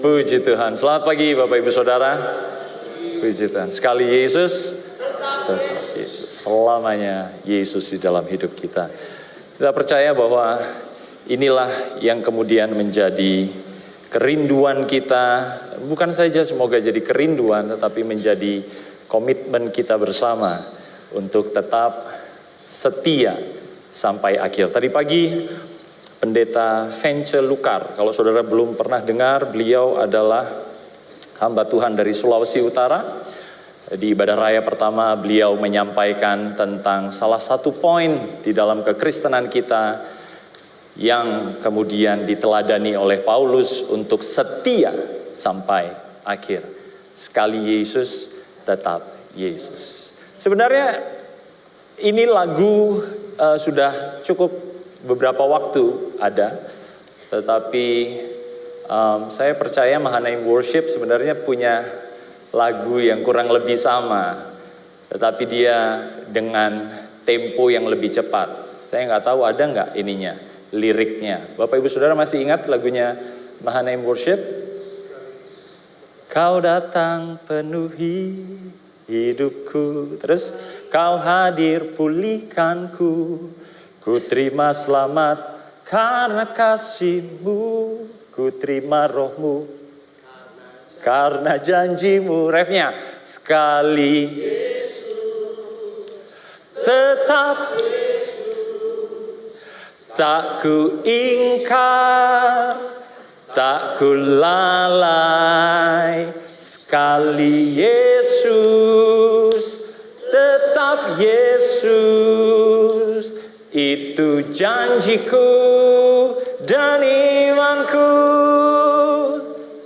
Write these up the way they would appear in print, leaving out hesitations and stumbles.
Puji Tuhan. Selamat pagi Bapak Ibu Saudara. Puji Tuhan. Sekali Yesus, tetap Yesus. Selamanya Yesus di dalam hidup kita. Kita percaya bahwa inilah yang kemudian menjadi kerinduan kita. Bukan saja semoga jadi kerinduan, tetapi menjadi komitmen kita bersama untuk tetap setia sampai akhir. Tadi pagi Pendeta Vence Lukar, kalau saudara belum pernah dengar, beliau adalah hamba Tuhan dari Sulawesi Utara. Di ibadah raya pertama beliau menyampaikan tentang salah satu poin di dalam kekristenan kita yang kemudian diteladani oleh Paulus untuk setia sampai akhir. Sekali Yesus, tetap Yesus. Sebenarnya ini lagu sudah cukup beberapa waktu ada, tetapi saya percaya Mahanaim Worship sebenarnya punya lagu yang kurang lebih sama, tetapi dia dengan tempo yang lebih cepat. Saya nggak tahu ada nggak ininya, liriknya. Bapak Ibu Saudara masih ingat lagunya Mahanaim Worship? Kau datang penuhi hidupku, terus kau hadir pulihkanku. Ku terima selamat karena kasih-Mu, ku terima roh-Mu karena janji-Mu. Refnya, sekali Yesus, tetap Yesus, tak ku ingkar, tak ku lalai. Sekali Yesus, tetap Yesus, itu janjiku dan imanku.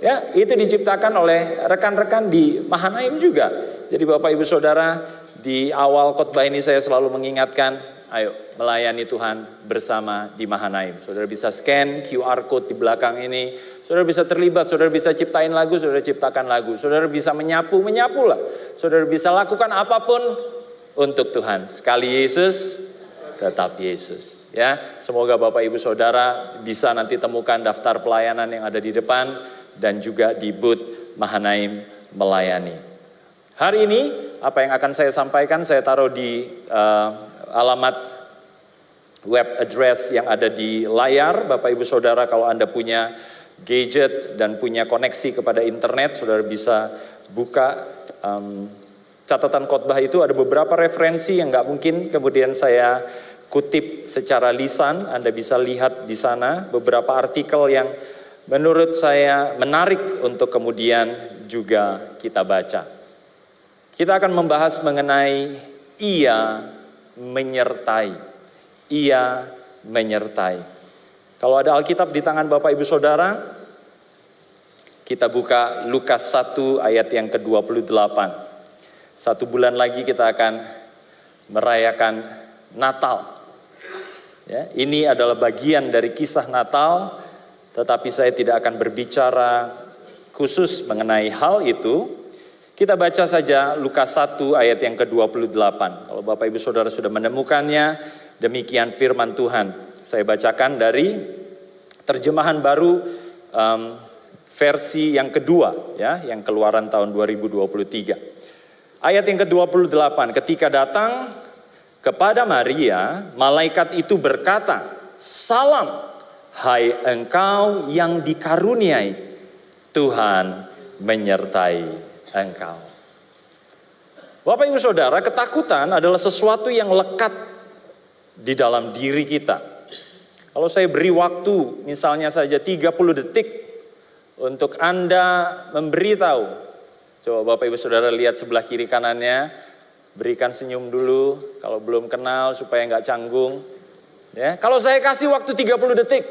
Ya, itu diciptakan oleh rekan-rekan di Mahanaim juga. Jadi Bapak Ibu Saudara, di awal khotbah ini saya selalu mengingatkan, ayo melayani Tuhan bersama di Mahanaim. Saudara bisa scan QR code di belakang ini. Saudara bisa terlibat, saudara bisa ciptain lagu, saudara ciptakan lagu. Saudara bisa menyapulah. Saudara bisa lakukan apapun untuk Tuhan. Sekali Yesus, tetap Yesus. Ya, semoga Bapak Ibu Saudara bisa nanti temukan daftar pelayanan yang ada di depan dan juga di booth Mahanaim melayani. Hari ini apa yang akan saya sampaikan saya taruh di alamat web address yang ada di layar. Bapak Ibu Saudara, kalau Anda punya gadget dan punya koneksi kepada internet, saudara bisa buka catatan khotbah itu. Ada beberapa referensi yang nggak mungkin kemudian saya kutip secara lisan. Anda bisa lihat di sana beberapa artikel yang menurut saya menarik untuk kemudian juga kita baca. Kita akan membahas mengenai Ia menyertai. Ia menyertai. Kalau ada Alkitab di tangan Bapak Ibu Saudara, kita buka Lukas 1 ayat yang ke-28. 1 bulan lagi kita akan merayakan Natal. Ya, ini adalah bagian dari kisah Natal, tetapi saya tidak akan berbicara khusus mengenai hal itu. Kita baca saja Lukas 1 ayat yang ke-28. Kalau Bapak Ibu Saudara sudah menemukannya, demikian firman Tuhan. Saya bacakan dari terjemahan baru versi yang kedua, ya, yang keluaran tahun 2023. Ayat yang ke-28, ketika datang kepada Maria, malaikat itu berkata, "Salam, hai engkau yang dikaruniai, Tuhan menyertai engkau." Bapak Ibu Saudara, ketakutan adalah sesuatu yang lekat di dalam diri kita. Kalau saya beri waktu, misalnya saja 30 detik untuk Anda memberitahu. Coba Bapak Ibu Saudara lihat sebelah kiri kanannya. Berikan senyum dulu, kalau belum kenal supaya nggak canggung. Ya, kalau saya kasih waktu 30 detik,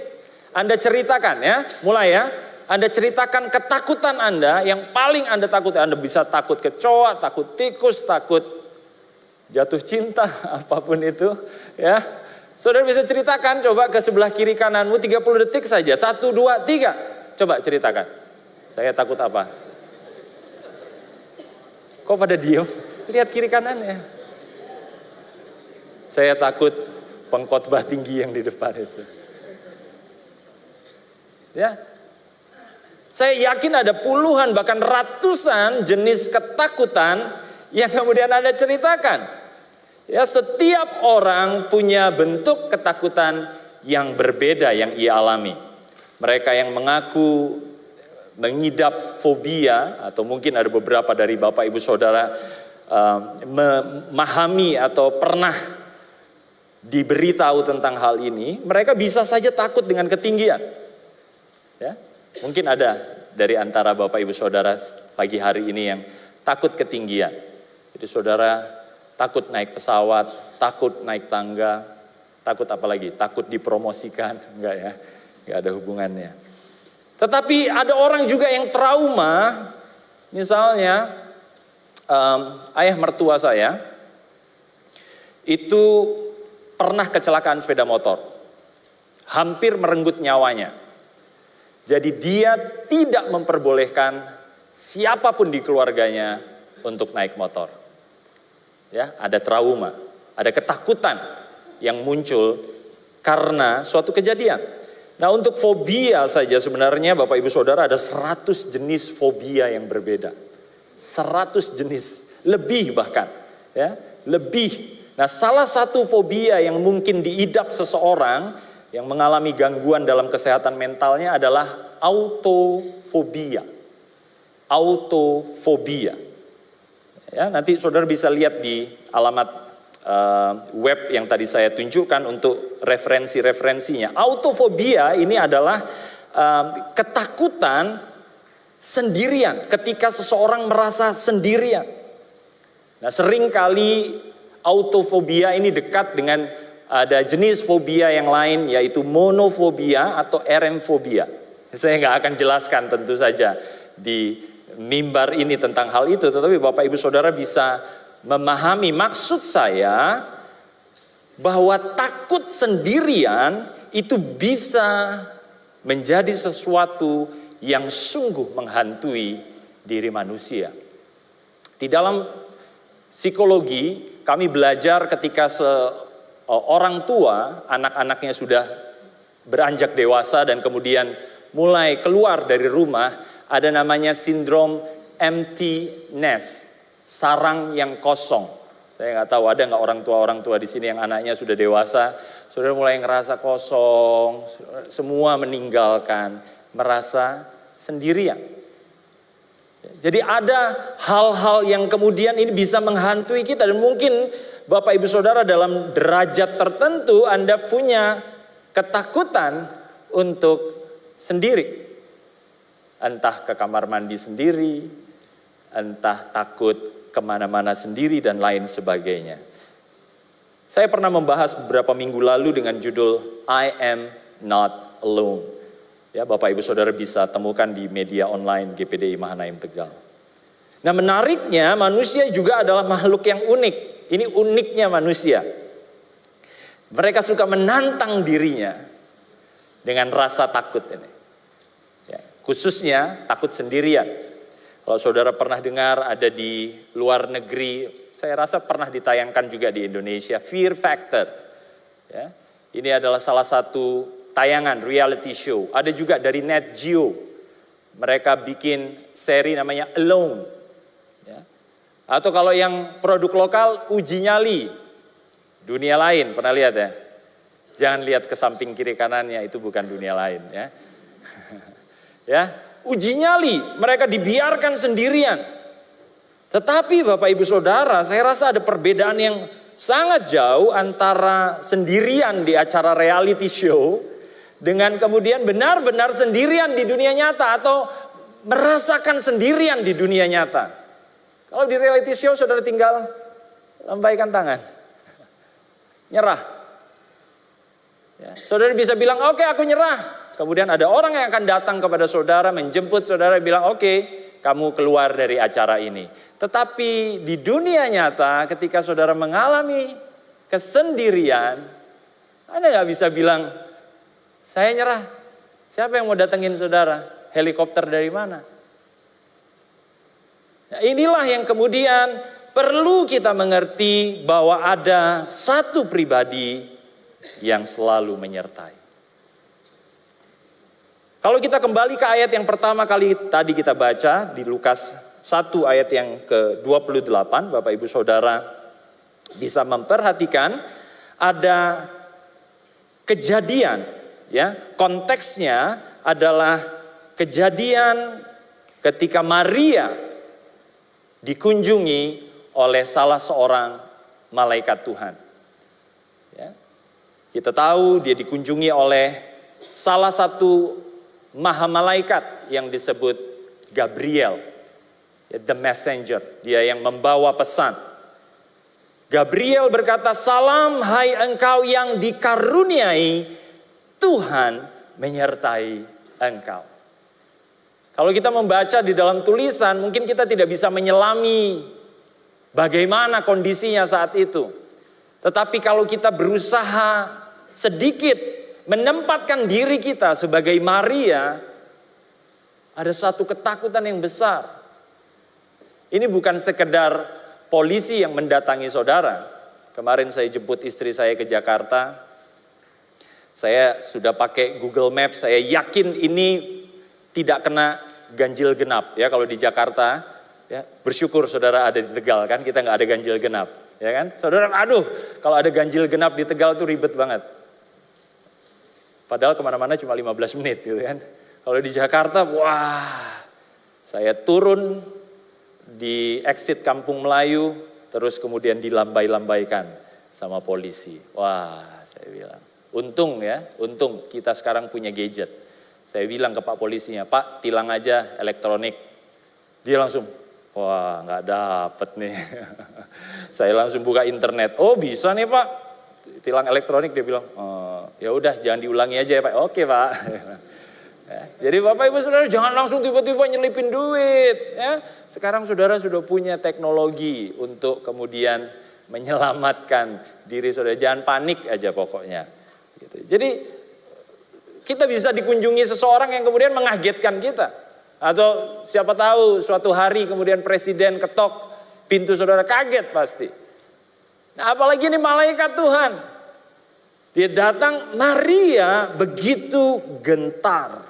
Anda ceritakan ya, mulai ya. Anda ceritakan ketakutan Anda, yang paling Anda takut. Anda bisa takut kecoa, takut tikus, takut jatuh cinta, apapun itu. Ya, saudara bisa ceritakan, coba ke sebelah kiri kananmu 30 detik saja. 1, 2, 3, coba ceritakan. Saya takut apa? Kok pada diem? Lihat kiri kanannya. Saya takut pengkhotbah tinggi yang di depan itu. Ya, Saya yakin ada puluhan bahkan ratusan jenis ketakutan yang kemudian Anda ceritakan. Ya, setiap orang punya bentuk ketakutan yang berbeda yang ia alami. Mereka yang mengaku mengidap fobia, atau mungkin ada beberapa dari Bapak Ibu Saudara memahami atau pernah diberitahu tentang hal ini, mereka bisa saja takut dengan ketinggian. Ya, mungkin ada dari antara Bapak Ibu Saudara pagi hari ini yang takut ketinggian. Jadi saudara takut naik pesawat, takut naik tangga, takut apa lagi? Takut dipromosikan, enggak ya? Enggak ada hubungannya. Tetapi ada orang juga yang trauma, misalnya ayah mertua saya itu pernah kecelakaan sepeda motor, hampir merenggut nyawanya. Jadi dia tidak memperbolehkan siapapun di keluarganya untuk naik motor. Ya, ada trauma, ada ketakutan yang muncul karena suatu kejadian. Nah, untuk fobia saja sebenarnya Bapak Ibu Saudara ada 100 jenis fobia yang berbeda. 100 jenis, lebih bahkan, ya, lebih. Nah, salah satu fobia yang mungkin diidap seseorang yang mengalami gangguan dalam kesehatan mentalnya adalah autofobia. Autofobia. Ya, nanti saudara bisa lihat di alamat web yang tadi saya tunjukkan untuk referensi-referensinya. Autofobia ini adalah ketakutan sendirian ketika seseorang merasa sendirian. Nah, seringkali autofobia ini dekat dengan ada jenis fobia yang lain, yaitu monofobia atau eremfobia. Saya nggak akan jelaskan tentu saja di mimbar ini tentang hal itu, tetapi Bapak Ibu Saudara bisa memahami maksud saya bahwa takut sendirian itu bisa menjadi sesuatu yang sungguh menghantui diri manusia. Di dalam psikologi kami belajar ketika orang tua anak-anaknya sudah beranjak dewasa dan kemudian mulai keluar dari rumah, ada namanya sindrom empty nest, sarang yang kosong. Saya nggak tahu ada nggak orang tua di sini yang anaknya sudah dewasa, sudah mulai ngerasa kosong, semua meninggalkan, merasa sendirian. Jadi ada hal-hal yang kemudian ini bisa menghantui kita, dan mungkin Bapak Ibu Saudara dalam derajat tertentu Anda punya ketakutan untuk sendiri. Entah ke kamar mandi sendiri, entah takut kemana-mana sendiri dan lain sebagainya. Saya pernah membahas beberapa minggu lalu dengan judul I am not alone. Ya, Bapak Ibu Saudara bisa temukan di media online GPDI Mahanaim Tegal. Nah, menariknya manusia juga adalah makhluk yang unik. Ini uniknya manusia. Mereka suka menantang dirinya dengan rasa takut ini. Ya, khususnya takut sendirian. Kalau saudara pernah dengar ada di luar negeri, saya rasa pernah ditayangkan juga di Indonesia, Fear Factor. Ya, ini adalah salah satu tayangan reality show. Ada juga dari Nat Geo. Mereka bikin seri namanya Alone. Ya. Atau kalau yang produk lokal, Uji Nyali. Dunia lain, pernah lihat ya? Jangan lihat ke samping kiri kanannya, itu bukan dunia lain ya. Ya, uji nyali, mereka dibiarkan sendirian. Tetapi Bapak Ibu Saudara, saya rasa ada perbedaan yang sangat jauh antara sendirian di acara reality show dengan kemudian benar-benar sendirian di dunia nyata atau merasakan sendirian di dunia nyata. Kalau di reality show saudara tinggal lambaikan tangan, nyerah. Ya, saudara bisa bilang, oke, aku nyerah. Kemudian ada orang yang akan datang kepada saudara, menjemput saudara, bilang, oke, kamu keluar dari acara ini. Tetapi di dunia nyata ketika saudara mengalami kesendirian, Anda gak bisa bilang, saya nyerah. Siapa yang mau datengin saudara? Helikopter dari mana? Nah, inilah yang kemudian perlu kita mengerti bahwa ada satu pribadi yang selalu menyertai. Kalau kita kembali ke ayat yang pertama kali tadi kita baca di Lukas 1 ayat yang ke-28, Bapak Ibu Saudara bisa memperhatikan ada kejadian, ya. Konteksnya adalah kejadian ketika Maria dikunjungi oleh salah seorang malaikat Tuhan. Ya. Kita tahu dia dikunjungi oleh salah satu maha malaikat yang disebut Gabriel, ya, the messenger, dia yang membawa pesan. Gabriel berkata, "Salam hai engkau yang dikaruniai, Tuhan menyertai engkau." Kalau kita membaca di dalam tulisan, mungkin kita tidak bisa menyelami bagaimana kondisinya saat itu. Tetapi kalau kita berusaha sedikit menempatkan diri kita sebagai Maria, ada satu ketakutan yang besar. Ini bukan sekedar polisi yang mendatangi saudara. Kemarin saya jemput istri saya ke Jakarta. Saya sudah pakai Google Maps, saya yakin ini tidak kena ganjil genap. Ya, kalau di Jakarta, ya, bersyukur saudara ada di Tegal kan, kita nggak ada ganjil genap. Ya kan, saudara, aduh, kalau ada ganjil genap di Tegal tuh ribet banget. Padahal kemana-mana cuma 15 menit gitu kan. Kalau di Jakarta, wah, saya turun di exit Kampung Melayu, terus kemudian dilambai-lambaikan sama polisi. Wah, saya bilang, untung ya, untung kita sekarang punya gadget. Saya bilang ke Pak polisinya, "Pak, tilang aja elektronik." Dia langsung, wah, nggak dapet nih. Saya langsung buka internet, oh bisa nih Pak, tilang elektronik. Dia bilang, ya udah jangan diulangi aja ya Pak. Oke Pak. Ya, jadi Bapak Ibu Saudara jangan langsung tiba-tiba nyelipin duit. Ya. Sekarang saudara sudah punya teknologi untuk kemudian menyelamatkan diri saudara. Jangan panik aja pokoknya. Gitu. Jadi kita bisa dikunjungi seseorang yang kemudian mengagetkan kita. Atau siapa tahu suatu hari kemudian presiden ketok pintu saudara, kaget pasti. Nah apalagi ini malaikat Tuhan. Dia datang, Maria begitu gentar.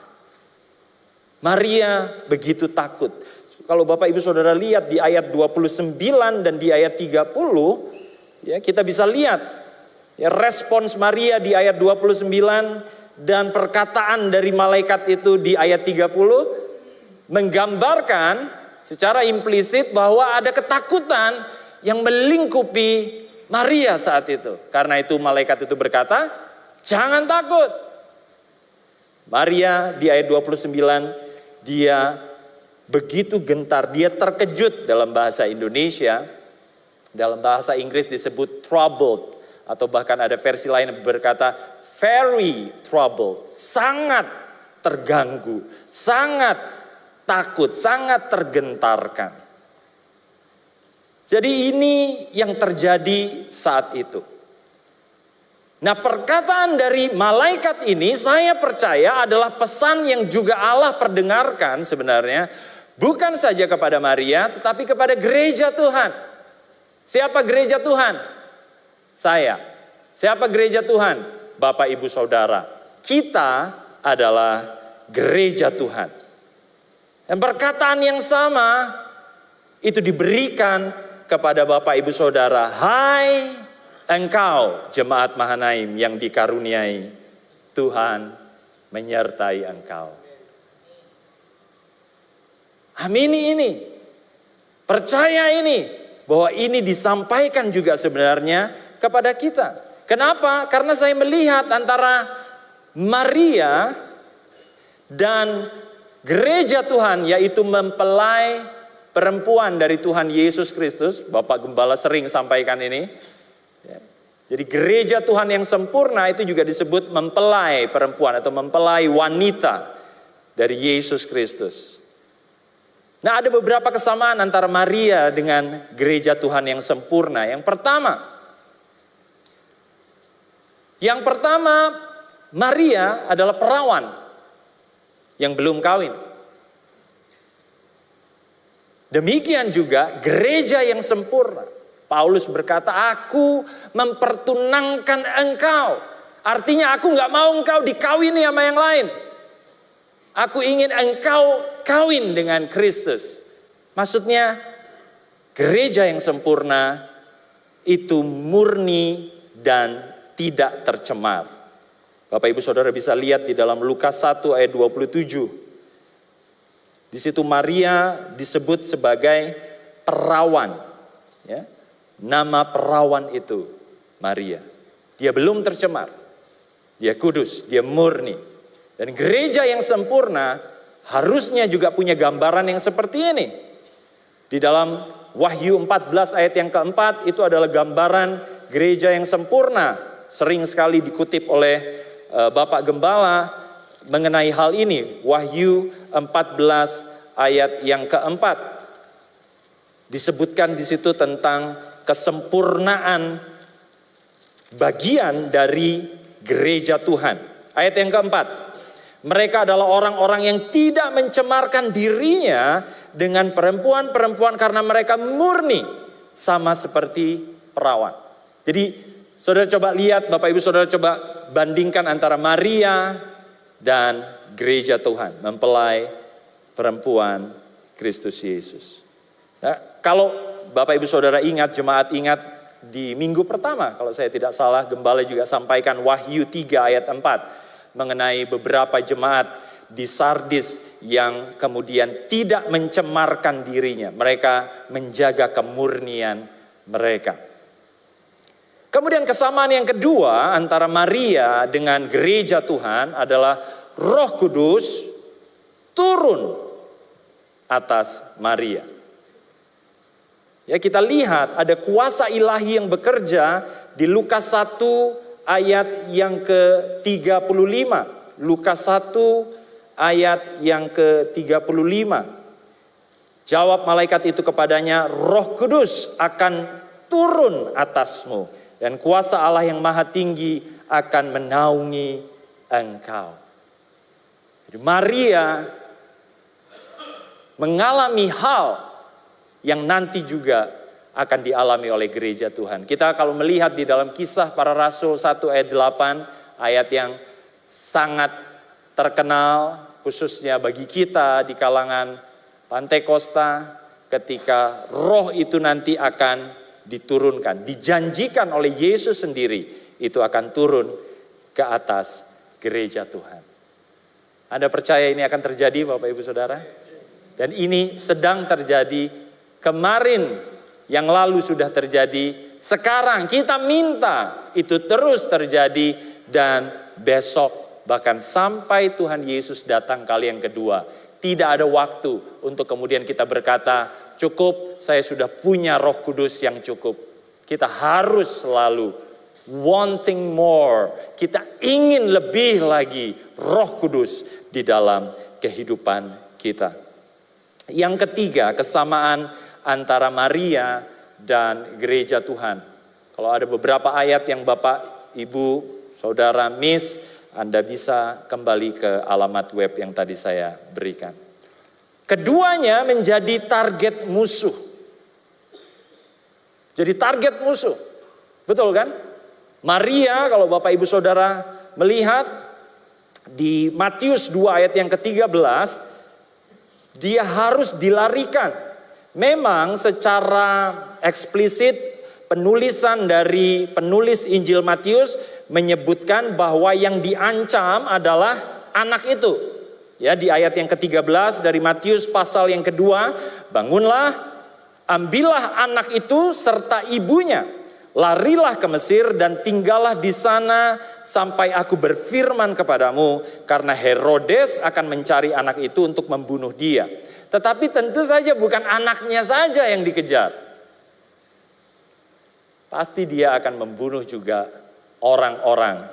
Maria begitu takut. Kalau Bapak Ibu Saudara lihat di ayat 29 dan di ayat 30, ya kita bisa lihat ya respons Maria di ayat 29 dan perkataan dari malaikat itu di ayat 30 menggambarkan secara implisit bahwa ada ketakutan yang melingkupi Maria saat itu. Karena itu malaikat itu berkata, jangan takut. Maria di ayat 29 dia begitu gentar, dia terkejut dalam bahasa Indonesia. Dalam bahasa Inggris disebut troubled. Atau bahkan ada versi lain yang berkata very troubled. Sangat terganggu, sangat takut, sangat tergentarkan. Jadi ini yang terjadi saat itu. Nah perkataan dari malaikat ini saya percaya adalah pesan yang juga Allah perdengarkan sebenarnya. Bukan saja kepada Maria tetapi kepada gereja Tuhan. Siapa gereja Tuhan? Saya. Siapa gereja Tuhan? Bapak Ibu Saudara. Kita adalah gereja Tuhan. Dan perkataan yang sama itu diberikan kepada Bapak Ibu Saudara. Hai engkau jemaat Mahanaim yang dikaruniai, Tuhan menyertai engkau. Amini ini. Percaya ini. Bahwa ini disampaikan juga sebenarnya kepada kita. Kenapa? Karena saya melihat antara Maria dan gereja Tuhan, yaitu mempelai perempuan dari Tuhan Yesus Kristus. Bapak Gembala sering sampaikan ini. Jadi gereja Tuhan yang sempurna itu juga disebut mempelai perempuan atau mempelai wanita dari Yesus Kristus. Nah ada beberapa kesamaan antara Maria dengan gereja Tuhan yang sempurna. Yang pertama Maria adalah perawan yang belum kawin. Demikian juga gereja yang sempurna. Paulus berkata, aku mempertunangkan engkau. Artinya aku gak mau engkau dikawini sama yang lain. Aku ingin engkau kawin dengan Kristus. Maksudnya gereja yang sempurna itu murni dan tidak tercemar. Bapak Ibu Saudara bisa lihat di dalam Lukas 1 ayat 27. Di situ Maria disebut sebagai perawan. Ya. Nama perawan itu Maria. Dia belum tercemar. Dia kudus, dia murni. Dan gereja yang sempurna harusnya juga punya gambaran yang seperti ini. Di dalam Wahyu 14 ayat yang keempat itu adalah gambaran gereja yang sempurna. Sering sekali dikutip oleh Bapak Gembala mengenai hal ini. Wahyu 14 ayat yang keempat. Disebutkan di situ tentang kesempurnaan bagian dari gereja Tuhan. Ayat yang keempat. Mereka adalah orang-orang yang tidak mencemarkan dirinya dengan perempuan-perempuan karena mereka murni sama seperti perawan. Jadi saudara coba lihat, Bapak Ibu Saudara coba bandingkan antara Maria dan gereja Tuhan, mempelai perempuan Kristus Yesus. Nah, kalau Bapak Ibu Saudara ingat, jemaat ingat di minggu pertama, kalau saya tidak salah, Gembala juga sampaikan Wahyu 3 ayat 4 mengenai beberapa jemaat di Sardis yang kemudian tidak mencemarkan dirinya. Mereka menjaga kemurnian mereka. Kemudian kesamaan yang kedua antara Maria dengan gereja Tuhan adalah Roh Kudus turun atas Maria. Ya, kita lihat ada kuasa ilahi yang bekerja di Lukas 1 ayat yang ke-35. Lukas 1 ayat yang ke-35. Jawab malaikat itu kepadanya, Roh Kudus akan turun atasmu dan kuasa Allah yang maha tinggi akan menaungi engkau. Jadi Maria mengalami hal yang nanti juga akan dialami oleh gereja Tuhan. Kita kalau melihat di dalam Kisah Para Rasul 1 ayat 8, ayat yang sangat terkenal khususnya bagi kita di kalangan Pantekosta, ketika roh itu nanti akan diturunkan, dijanjikan oleh Yesus sendiri, itu akan turun ke atas gereja Tuhan. Anda percaya ini akan terjadi Bapak Ibu Saudara? Dan ini sedang terjadi, kemarin yang lalu sudah terjadi, sekarang kita minta itu terus terjadi, dan besok bahkan sampai Tuhan Yesus datang kali yang kedua. Tidak ada waktu untuk kemudian kita berkata, cukup, saya sudah punya Roh Kudus yang cukup. Kita harus selalu wanting more. Kita ingin lebih lagi Roh Kudus di dalam kehidupan kita. Yang ketiga, kesamaan antara Maria dan gereja Tuhan. Kalau ada beberapa ayat yang Bapak, Ibu, Saudara miss, Anda bisa kembali ke alamat web yang tadi saya berikan. Keduanya menjadi target musuh. Jadi target musuh. Betul kan? Maria, kalau Bapak Ibu Saudara melihat di Matius 2 ayat yang ke-13, dia harus dilarikan. Memang secara eksplisit penulisan dari penulis Injil Matius menyebutkan bahwa yang diancam adalah anak itu. Ya, di ayat yang ke-13 dari Matius pasal yang kedua, bangunlah, ambillah anak itu serta ibunya, larilah ke Mesir dan tinggallah di sana sampai aku berfirman kepadamu, karena Herodes akan mencari anak itu untuk membunuh dia. Tetapi tentu saja bukan anaknya saja yang dikejar. Pasti dia akan membunuh juga orang-orang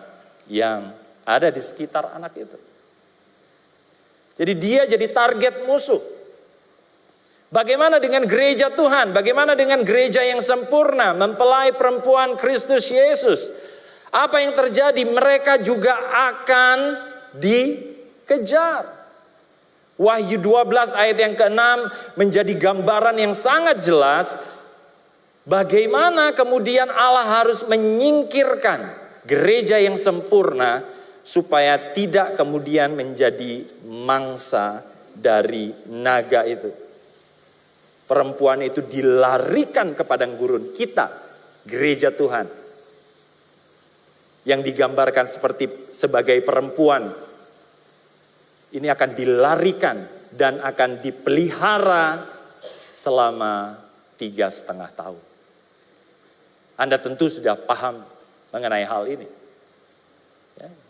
yang ada di sekitar anak itu. Jadi dia jadi target musuh. Bagaimana dengan gereja Tuhan? Bagaimana dengan gereja yang sempurna, mempelai perempuan Kristus Yesus? Apa yang terjadi? Mereka juga akan dikejar. Wahyu 12 ayat yang ke-6 menjadi gambaran yang sangat jelas bagaimana kemudian Allah harus menyingkirkan gereja yang sempurna supaya tidak kemudian menjadi mangsa dari naga itu. Perempuan itu dilarikan ke padang gurun. Kita, gereja Tuhan, yang digambarkan sebagai perempuan, ini akan dilarikan dan akan dipelihara selama 3,5 tahun. Anda tentu sudah paham mengenai hal ini.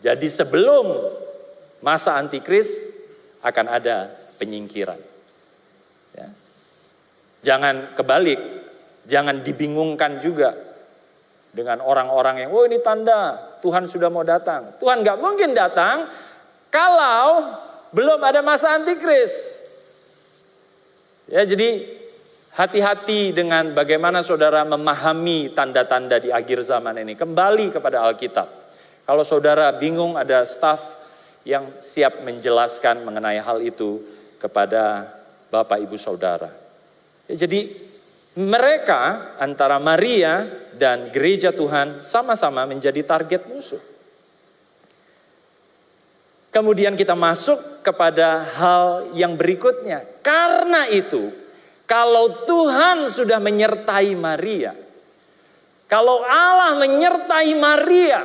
Jadi sebelum masa antikris akan ada penyingkiran. Jangan kebalik, jangan dibingungkan juga dengan orang-orang yang, oh ini tanda Tuhan sudah mau datang. Tuhan gak mungkin datang kalau belum ada masa antikris. Jadi hati-hati dengan bagaimana saudara memahami tanda-tanda di akhir zaman ini. Kembali kepada Alkitab. Kalau saudara bingung, ada staf yang siap menjelaskan mengenai hal itu kepada Bapak Ibu Saudara. Jadi mereka antara Maria dan gereja Tuhan sama-sama menjadi target musuh. Kemudian kita masuk kepada hal yang berikutnya. Karena itu, kalau Tuhan sudah menyertai Maria, kalau Allah menyertai Maria,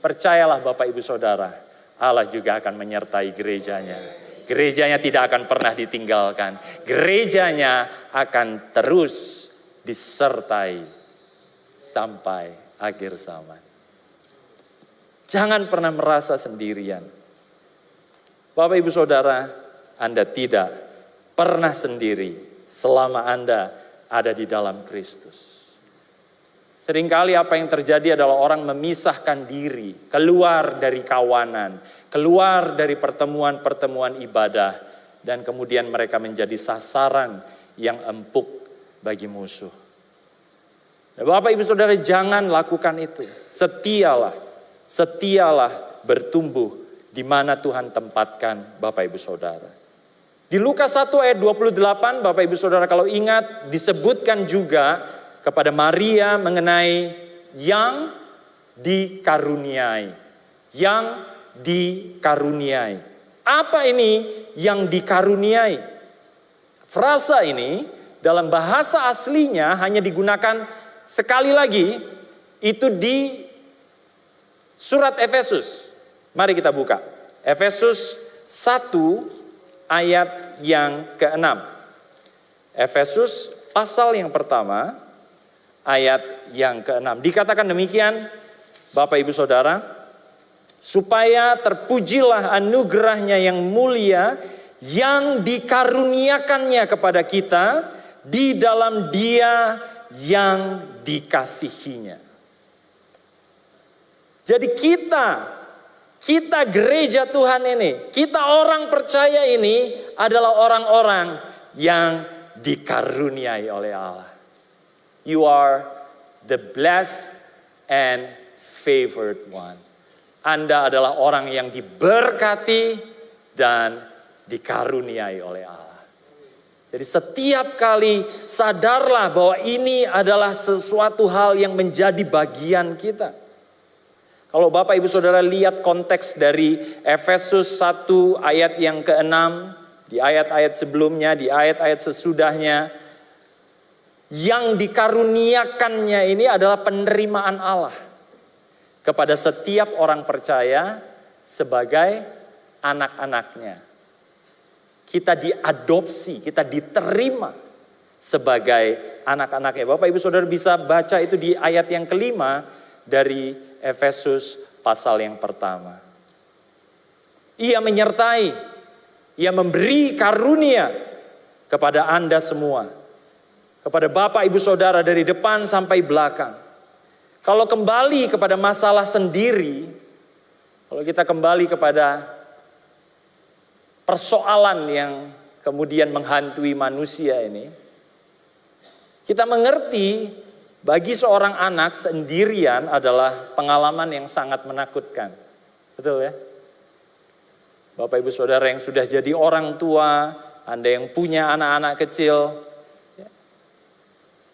percayalah Bapak Ibu Saudara, Allah juga akan menyertai gerejanya. Gerejanya tidak akan pernah ditinggalkan. Gerejanya akan terus disertai sampai akhir zaman. Jangan pernah merasa sendirian. Bapak Ibu Saudara, Anda tidak pernah sendiri selama Anda ada di dalam Kristus. Seringkali apa yang terjadi adalah orang memisahkan diri, keluar dari kawanan, keluar dari pertemuan-pertemuan ibadah, dan kemudian mereka menjadi sasaran yang empuk bagi musuh. Bapak Ibu Saudara, jangan lakukan itu. Setialah bertumbuh di mana Tuhan tempatkan Bapak Ibu Saudara. Di Lukas 1 ayat 28, Bapak Ibu Saudara kalau ingat, disebutkan juga kepada Maria mengenai yang dikaruniai. Yang dikaruniai. Apa ini yang dikaruniai? Frasa ini dalam bahasa aslinya hanya digunakan sekali lagi, itu di surat Efesus. Mari kita buka. Efesus 1 ayat yang ke-6. Efesus pasal yang pertama ayat yang ke-6. Dikatakan demikian, Bapak Ibu Saudara, supaya terpujilah anugerahnya yang mulia yang dikaruniakannya kepada kita di dalam Dia yang dikasihinya. Jadi kita gereja Tuhan ini, kita orang percaya ini adalah orang-orang yang dikaruniai oleh Allah. You are the blessed and favored one. Anda adalah orang yang diberkati dan dikaruniai oleh Allah. Jadi setiap kali sadarlah bahwa ini adalah sesuatu hal yang menjadi bagian kita. Kalau Bapak Ibu Saudara lihat konteks dari Efesus 1 ayat yang ke-6, di ayat-ayat sebelumnya, di ayat-ayat sesudahnya, yang dikaruniakannya ini adalah penerimaan Allah kepada setiap orang percaya sebagai anak-anaknya. Kita diadopsi, kita diterima sebagai anak-anaknya. Bapak Ibu Saudara bisa baca itu di ayat yang kelima dari Efesus pasal yang pertama. Ia menyertai, ia memberi karunia kepada Anda semua. Kepada Bapak Ibu Saudara dari depan sampai belakang. Kalau kembali kepada masalah sendiri, kalau kita kembali kepada persoalan yang kemudian menghantui manusia ini, kita mengerti bagi seorang anak sendirian adalah pengalaman yang sangat menakutkan. Betul ya? Bapak Ibu Saudara yang sudah jadi orang tua, Anda yang punya anak-anak kecil,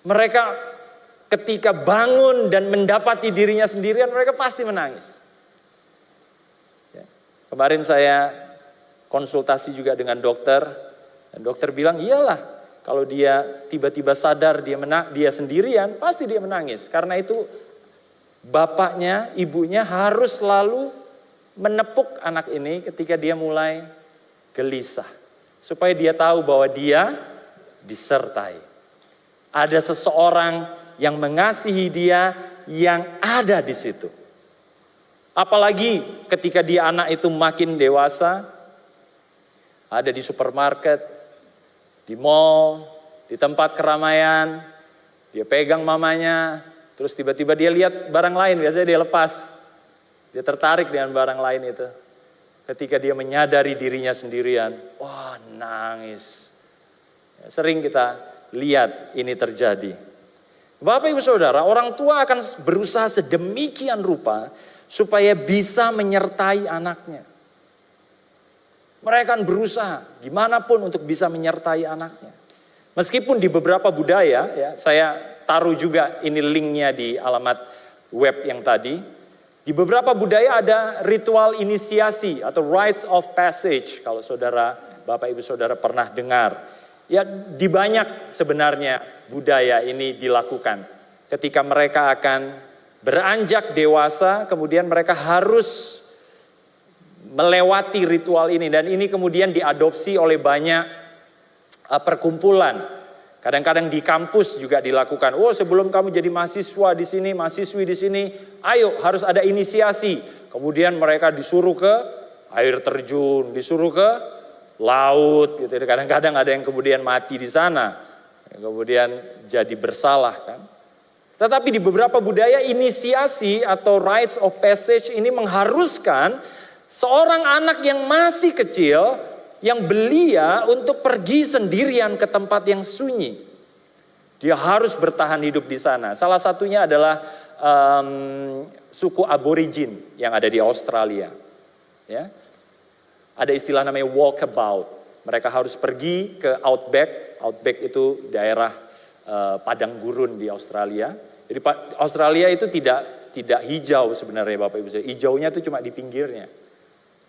mereka ketika bangun dan mendapati dirinya sendirian, mereka pasti menangis. Kemarin saya konsultasi juga dengan dokter. Dan dokter bilang, iyalah kalau dia tiba-tiba sadar dia sendirian, pasti dia menangis. Karena itu bapaknya, ibunya harus selalu menepuk anak ini ketika dia mulai gelisah. Supaya dia tahu bahwa dia disertai. Ada seseorang yang mengasihi dia yang ada di situ. Apalagi ketika dia anak itu makin dewasa, ada di supermarket, di mall, di tempat keramaian, dia pegang mamanya, terus tiba-tiba dia lihat barang lain, biasanya dia lepas. Dia tertarik dengan barang lain itu. Ketika dia menyadari dirinya sendirian, wah nangis. Sering kita lihat ini terjadi. Bapak Ibu Saudara, orang tua akan berusaha sedemikian rupa supaya bisa menyertai anaknya. Mereka akan berusaha gimana pun untuk bisa menyertai anaknya. Meskipun di beberapa budaya, ya, saya taruh juga ini linknya di alamat web yang tadi. Di beberapa budaya ada ritual inisiasi atau rites of passage. Kalau saudara, Bapak Ibu Saudara pernah dengar. Ya di banyak sebenarnya budaya ini dilakukan. Ketika mereka akan beranjak dewasa, kemudian mereka harus melewati ritual ini. Dan ini kemudian diadopsi oleh banyak perkumpulan. Kadang-kadang di kampus juga dilakukan. Oh, sebelum kamu jadi mahasiswa di sini, mahasiswi di sini, ayo harus ada inisiasi. Kemudian mereka disuruh ke air terjun, disuruh ke laut gitu. Kadang-kadang ada yang kemudian mati di sana. Kemudian jadi bersalah kan. Tetapi di beberapa budaya inisiasi atau rites of passage ini mengharuskan seorang anak yang masih kecil yang belia untuk pergi sendirian ke tempat yang sunyi. Dia harus bertahan hidup di sana. Salah satunya adalah suku aborigin yang ada di Australia. Ya. Ada istilah namanya walkabout. Mereka harus pergi ke outback. Outback itu daerah padang gurun di Australia. Jadi Australia itu tidak hijau sebenarnya Bapak Ibu. Hijaunya itu cuma di pinggirnya.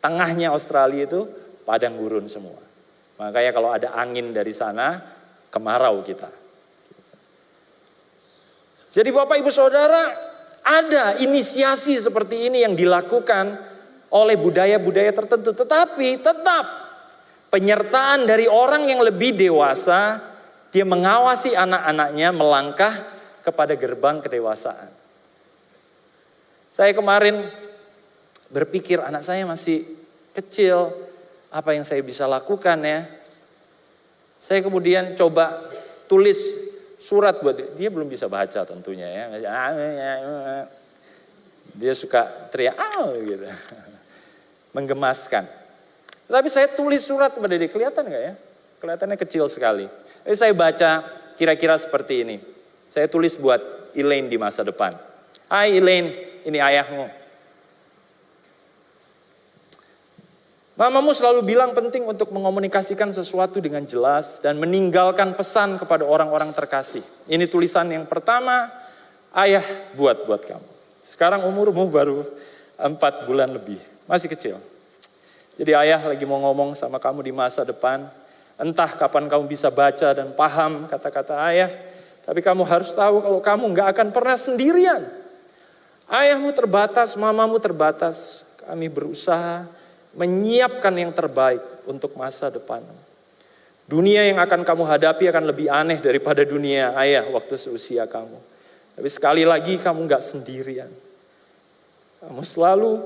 Tengahnya Australia itu padang gurun semua. Makanya kalau ada angin dari sana, kemarau kita. Jadi Bapak Ibu Saudara, ada inisiasi seperti ini yang dilakukan oleh budaya-budaya tertentu. Tetapi tetap penyertaan dari orang yang lebih dewasa, dia mengawasi anak-anaknya melangkah kepada gerbang kedewasaan. Saya kemarin berpikir anak saya masih kecil, apa yang saya bisa lakukan ya? Saya kemudian coba tulis surat buat dia. Dia belum bisa baca tentunya ya. Dia suka teriak gitu. Menggemaskan. Tapi saya tulis surat kepada dia, kelihatan gak ya? Kelihatannya kecil sekali. Jadi saya baca kira-kira seperti ini. Saya tulis buat Elaine di masa depan. Hai Elaine, ini ayahmu. Mamamu selalu bilang penting untuk mengomunikasikan sesuatu dengan jelas dan meninggalkan pesan kepada orang-orang terkasih. Ini tulisan yang pertama ayah buat kamu. Sekarang umurmu baru 4 bulan lebih, masih kecil. Jadi ayah lagi mau ngomong sama kamu di masa depan. Entah kapan kamu bisa baca dan paham kata-kata ayah. Tapi kamu harus tahu kalau kamu gak akan pernah sendirian. Ayahmu terbatas, mamamu terbatas. Kami berusaha menyiapkan yang terbaik untuk masa depan. Dunia yang akan kamu hadapi akan lebih aneh daripada dunia ayah waktu seusia kamu. Tapi sekali lagi kamu gak sendirian. Kamu selalu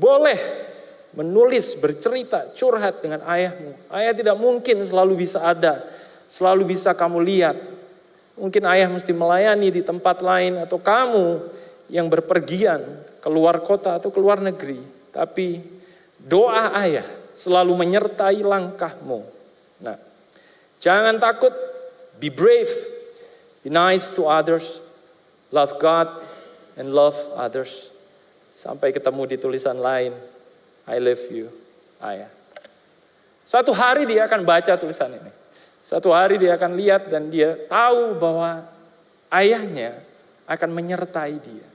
boleh menulis, bercerita, curhat dengan ayahmu. Ayah tidak mungkin selalu bisa ada, selalu bisa kamu lihat. Mungkin ayah mesti melayani di tempat lain atau kamu yang berpergian keluar kota atau keluar negeri. Tapi doa ayah selalu menyertai langkahmu. Nah, jangan takut, be brave, be nice to others, love God and love others. Sampai ketemu di tulisan lain, I love you, ayah. Suatu hari dia akan baca tulisan ini. Suatu hari dia akan lihat dan dia tahu bahwa ayahnya akan menyertai dia.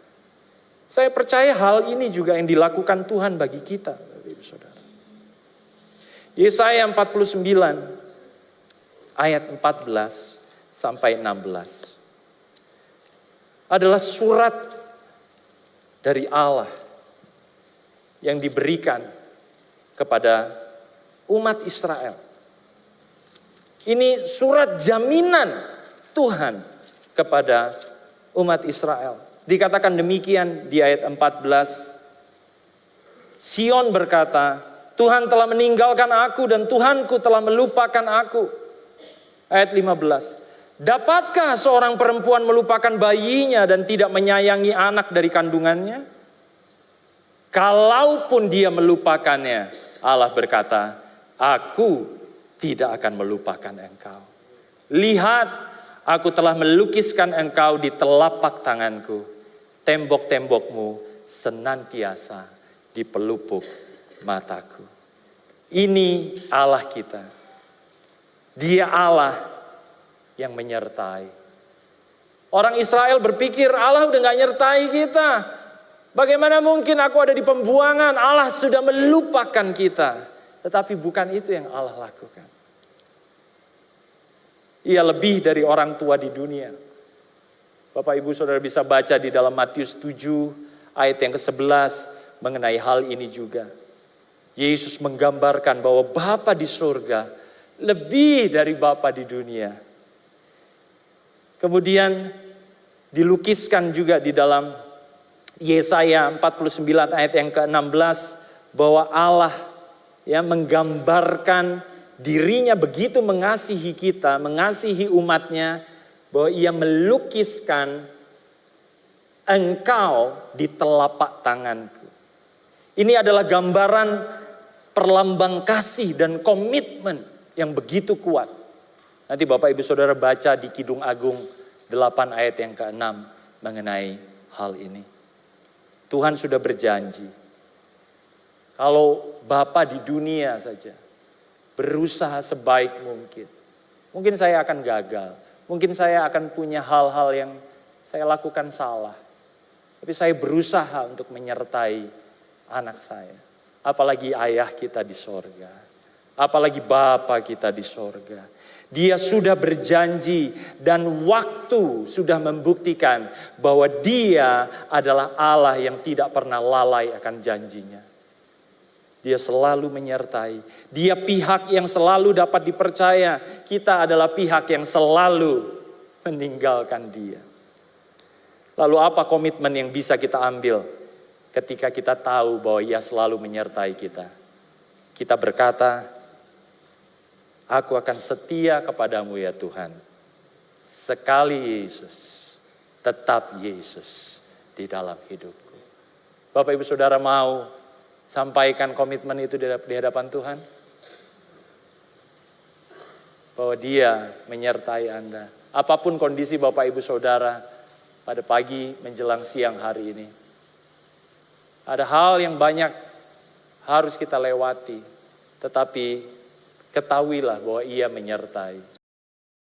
Saya percaya hal ini juga yang dilakukan Tuhan bagi kita. Bapak Ibu Saudara. Yesaya 49 ayat 14 sampai 16 adalah surat dari Allah yang diberikan kepada umat Israel. Ini surat jaminan Tuhan kepada umat Israel. Dikatakan demikian di ayat 14. Sion berkata, Tuhan telah meninggalkan aku dan Tuhanku telah melupakan aku. Ayat 15. Dapatkah seorang perempuan melupakan bayinya dan tidak menyayangi anak dari kandungannya? Kalaupun dia melupakannya, Allah berkata, aku tidak akan melupakan engkau. Lihat, aku telah melukiskan engkau di telapak tanganku. Tembok-tembokmu senantiasa di pelupuk mataku. Ini Allah kita. Dia Allah yang menyertai. Orang Israel berpikir Allah udah gak nyertai kita. Bagaimana mungkin aku ada di pembuangan, Allah sudah melupakan kita. Tetapi bukan itu yang Allah lakukan. Ia lebih dari orang tua di dunia. Bapak Ibu Saudara bisa baca di dalam Matius 7 ayat yang ke-11 mengenai hal ini juga. Yesus menggambarkan bahwa Bapa di surga lebih dari Bapa di dunia. Kemudian dilukiskan juga di dalam Yesaya 49 ayat yang ke-16 bahwa Allah menggambarkan dirinya begitu mengasihi kita, mengasihi umatnya, bahwa ia melukiskan engkau di telapak tanganku. Ini adalah gambaran perlambang kasih dan komitmen yang begitu kuat. Nanti Bapak Ibu Saudara baca di Kidung Agung 8 ayat yang ke-6 mengenai hal ini. Tuhan sudah berjanji, kalau Bapa di dunia saja berusaha sebaik mungkin saya akan gagal. Mungkin saya akan punya hal-hal yang saya lakukan salah. Tapi saya berusaha untuk menyertai anak saya. Apalagi ayah kita di sorga. Apalagi Bapa kita di sorga. Dia sudah berjanji dan waktu sudah membuktikan bahwa dia adalah Allah yang tidak pernah lalai akan janjinya. Dia selalu menyertai. Dia pihak yang selalu dapat dipercaya. Kita adalah pihak yang selalu meninggalkan dia. Lalu apa komitmen yang bisa kita ambil ketika kita tahu bahwa ia selalu menyertai kita? Kita berkata, aku akan setia kepadamu ya Tuhan. Sekali Yesus, tetap Yesus di dalam hidupku. Bapak Ibu Saudara mau sampaikan komitmen itu di hadapan Tuhan? Bahwa dia menyertai Anda. Apapun kondisi Bapak Ibu Saudara pada pagi menjelang siang hari ini. Ada hal yang banyak harus kita lewati. Tetapi ketahuilah bahwa ia menyertai.